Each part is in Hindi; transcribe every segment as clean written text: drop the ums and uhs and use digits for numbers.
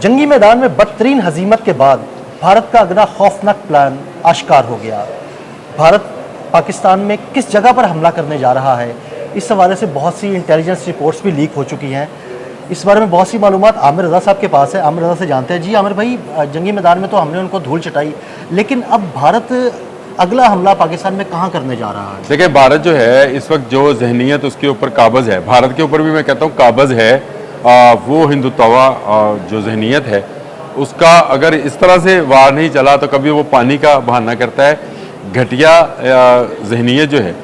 जंगी मैदान में बदतरीन हजीमत के बाद भारत का अगला खौफनाक प्लान आश्कार हो गया। भारत पाकिस्तान में किस जगह पर हमला करने जा रहा है, इस हवाले से बहुत सी इंटेलिजेंस रिपोर्ट्स भी लीक हो चुकी हैं। इस बारे में बहुत सी मालूमात आमिर रज़ा साहब के पास है। आमिर रज़ा से जानते हैं। जी आमिर भाई, जंगी मैदान में तो हमने उनको धूल चटाई, लेकिन अब भारत अगला हमला पाकिस्तान में कहाँ करने जा रहा है? देखिए, भारत जो है इस वक्त जो जहनीत उसके ऊपर काबज़ है, भारत के ऊपर भी मैं कहता हूँ काबज़ है। वो हिंदुत्वा जो जहनीत है उसका अगर इस तरह से वार नहीं चला तो कभी वो पानी का बहाना करता है। घटिया जहनीत जो है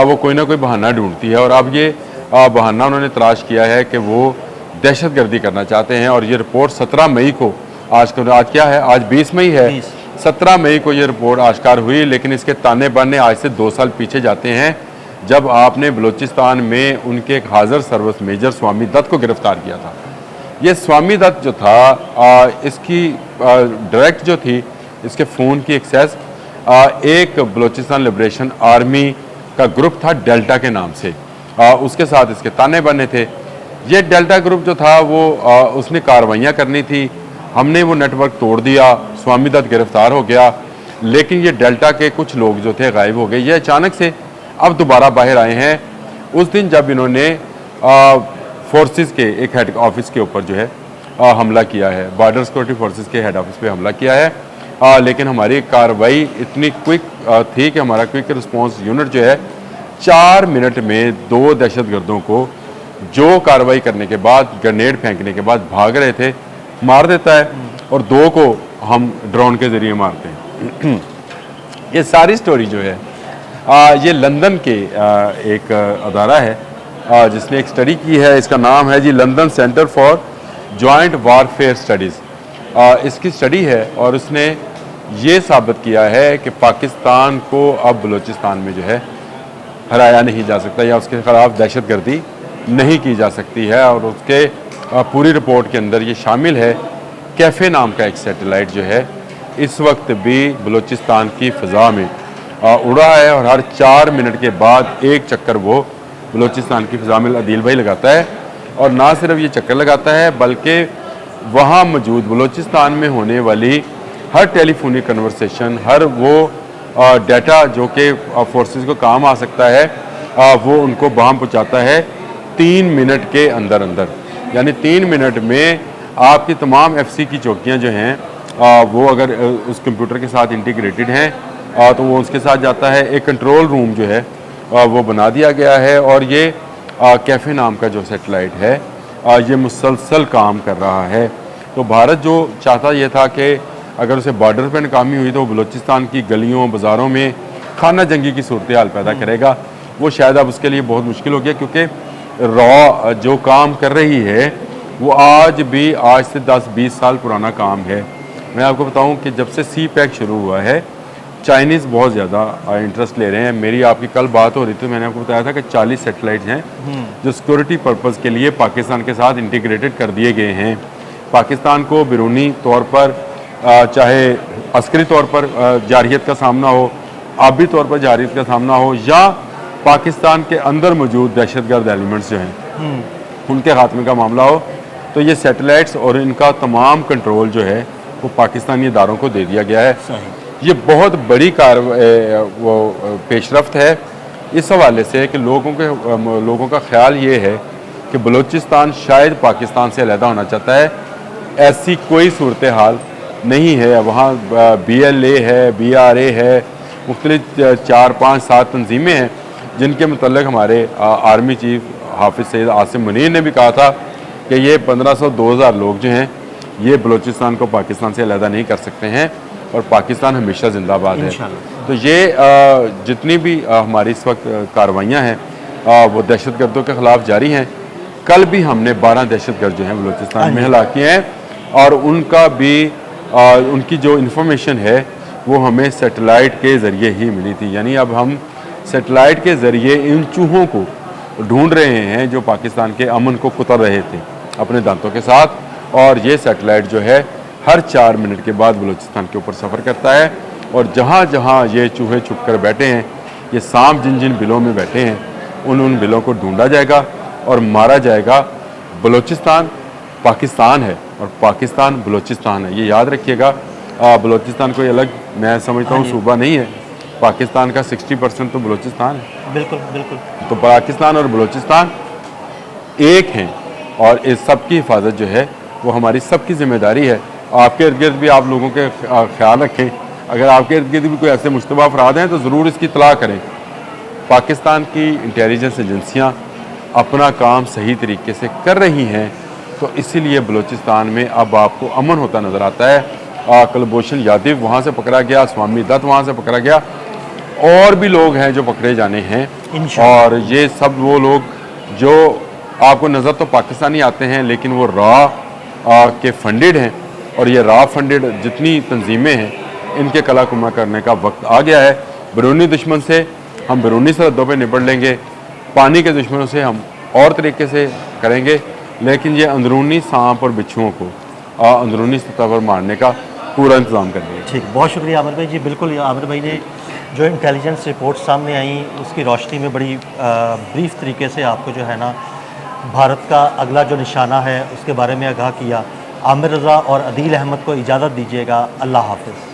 वो कोई ना कोई बहाना ढूंढती है, और अब ये बहाना उन्होंने तलाश किया है कि वो दहशतगर्दी करना चाहते हैं। और ये रिपोर्ट 17 मई को आज क्या है, आज 20 मई है, 17 मई को ये रिपोर्ट आश्कार हुई। लेकिन इसके ताने बाने आज से 2 साल पीछे जाते हैं, जब आपने बलूचिस्तान में उनके एक हाजिर सर्विस मेजर स्वामी दत्त को गिरफ्तार किया था। ये स्वामी दत्त जो था इसकी डायरेक्ट जो थी इसके फ़ोन की एक्सेस एक बलूचिस्तान लिबरेशन आर्मी का ग्रुप था डेल्टा के नाम से, उसके साथ इसके ताने बाने थे। ये डेल्टा ग्रुप जो था वो उसने कार्रवाइयाँ करनी थी, हमने वो नेटवर्क तोड़ दिया, स्वामी दत्त गिरफ्तार हो गया। लेकिन ये डेल्टा के कुछ लोग जो थे गायब हो गए। ये अचानक से अब दोबारा बाहर आए हैं उस दिन जब इन्होंने फोर्सेस के एक हेड ऑफिस के ऊपर जो है हमला किया है, बॉर्डर सिक्योरिटी फोर्सेस के हेड ऑफिस पे हमला किया है। लेकिन हमारी कार्रवाई इतनी क्विक थी कि हमारा क्विक रिस्पांस यूनिट जो है 4 मिनट में 2 दहशतगर्दों को जो कार्रवाई करने के बाद, ग्रेनेड फेंकने के बाद भाग रहे थे, मार देता है, और 2 को हम ड्रोन के ज़रिए मारते हैं। ये सारी स्टोरी जो है ये लंदन के एक अदारा है जिसने एक स्टडी की है। इसका नाम है जी London centre for joint warfare studies. इसकी स्टडी है और उसने ये साबित किया है कि पाकिस्तान को अब बलूचिस्तान में जो है हराया नहीं जा सकता, या उसके खिलाफ दहशतगर्दी नहीं की जा सकती है। और उसके पूरी रिपोर्ट के अंदर ये शामिल है। कैफ़े नाम का एक सैटेलाइट जो है इस वक्त भी बलूचिस्तान की फ़ज़ा में उड़ा है, और हर 4 मिनट के बाद एक चक्कर वो बलूचिस्तान की फ़ज़ा में अदील भाई लगाता है। और ना सिर्फ ये चक्कर लगाता है बल्कि वहाँ मौजूद बलूचिस्तान में होने वाली हर टेलीफोनिक कन्वर्सेशन, हर वो डाटा जो कि फोर्सेस को काम आ सकता है, वो उनको बहाम पहुँचाता है 3 मिनट के अंदर अंदर। यानी 3 मिनट में आपकी तमाम FC की चौकियाँ जो हैं वो अगर उस कंप्यूटर के साथ इंटीग्रेटेड हैं तो वो उसके साथ जाता है। एक कंट्रोल रूम जो है वो बना दिया गया है, और ये कैफ़े नाम का जो सैटेलाइट है ये मुसलसल काम कर रहा है। तो भारत जो चाहता ये था कि अगर उसे बॉर्डर पर नाकामी हुई तो बलूचिस्तान की गलियों बाज़ारों में खाना जंगी की सूरत हाल पैदा करेगा। वो शायद अब उसके लिए बहुत मुश्किल हो गया, क्योंकि रॉ जो काम कर रही है वो आज से 10-20 साल पुराना काम है। मैं आपको बताऊं कि जब से CPEC शुरू हुआ है चाइनीज़ बहुत ज़्यादा इंटरेस्ट ले रहे हैं। मेरी आपकी कल बात हो रही थी, मैंने आपको बताया था कि 40 सैटेलाइट्स हैं जो सिक्योरिटी पर्पज़ के लिए पाकिस्तान के साथ इंटीग्रेटेड कर दिए गए हैं। पाकिस्तान को बैरूनी तौर पर चाहे अस्करी तौर पर जारहियत का सामना हो, आबी तौर पर जारहियत का सामना हो, या पाकिस्तान के अंदर मौजूद दहशतगर्द एलिमेंट्स जो हैं उनके खात्मे का मामला हो, तो ये सैटेलाइट्स और इनका तमाम कंट्रोल जो है वो पाकिस्तानी इदारों को दे दिया गया है। ये बहुत बड़ी पेशरफ्त है इस हवाले से कि लोगों का ख्याल ये है कि बलूचिस्तान शायद पाकिस्तान से अलहदा होना चाहता है। ऐसी कोई सूरत हाल नहीं है। वहाँ BLA है, BRA है, मुख्तलिफ 4-5-7 तंजीमें हैं जिनके मतलब हमारे आर्मी चीफ हाफिज़ सईद आसिम मुनीर ने भी कहा था कि ये 1500-2000 लोग जो हैं ये बलूचिस्तान को पाकिस्तान से अलहदा नहीं कर सकते हैं, और पाकिस्तान हमेशा जिंदाबाद है। तो ये जितनी भी हमारी इस वक्त कार्रवाइयाँ हैं वो दहशतगर्दों के ख़िलाफ़ जारी हैं। कल भी हमने 12 दहशतगर्द जो हैं बलूचिस्तान में हलाक किए हैं, और उनका भी उनकी जो इन्फॉर्मेशन है वो हमें सैटेलाइट के ज़रिए ही मिली थी। यानी अब हम सैटेलाइट के ज़रिए इन चूहों को ढूंढ रहे हैं जो पाकिस्तान के अमन को कुतर रहे थे अपने दांतों के साथ। और ये सैटेलाइट जो है हर 4 मिनट के बाद बलूचिस्तान के ऊपर सफ़र करता है, और जहाँ जहाँ ये चूहे छुप कर बैठे हैं, ये सांप जिन जिन बिलों में बैठे हैं, उन बिलों को ढूंढा जाएगा और मारा जाएगा। बलूचिस्तान पाकिस्तान है और पाकिस्तान बलूचिस्तान है, ये याद रखिएगा। बलूचिस्तान कोई अलग मैं समझता हूँ सूबा नहीं है, पाकिस्तान का 60% तो बलूचिस्तान है। बिल्कुल बिल्कुल। तो पाकिस्तान और बलूचिस्तान एक हैं और इस सब की हिफाजत जो है वो हमारी सबकी जिम्मेदारी है। आपके इर्द गिर्द भी आप लोगों के ख्याल रखें, अगर आपके इर्द गिर्द भी कोई ऐसे मुश्तबा अफराद हैं तो ज़रूर इसकी इत्तला करें। पाकिस्तान की इंटेलिजेंस एजेंसियाँ अपना काम सही तरीके से कर रही हैं, तो इसीलिए बलूचिस्तान में अब आपको अमन होता नज़र आता है। कुलभूषण यादव वहाँ से पकड़ा गया, स्वामी दत्त वहाँ से पकड़ा गया, और भी लोग हैं जो पकड़े जाने हैं। और ये सब वो लोग जो आपको नज़र तो पाकिस्तानी आते हैं लेकिन वो रॉ के फंडेड हैं, और ये रॉ फंडेड जितनी तंजीमें हैं इनके कलाकुमा करने का वक्त आ गया है। बैरूनी दुश्मन से हम बैरूनी सरहदों पर निपट लेंगे, पानी के दुश्मनों से हम और तरीके से करेंगे, लेकिन ये अंदरूनी सांप और बिच्छुओं को अंदरूनी सतह पर मारने का पूरा इंतज़ाम कर देंगे। ठीक, बहुत शुक्रिया आमिर भाई जी। बिल्कुल, आमिर भाई ने जो इंटेलिजेंस रिपोर्ट सामने आई उसकी रोशनी में बड़ी ब्रीफ तरीके से आपको जो है ना भारत का अगला जो निशाना है उसके बारे में आगाह किया। आमिर रज़ा और अदील अहमद को इजाज़त दीजिएगा। अल्लाह हाफ़िज़।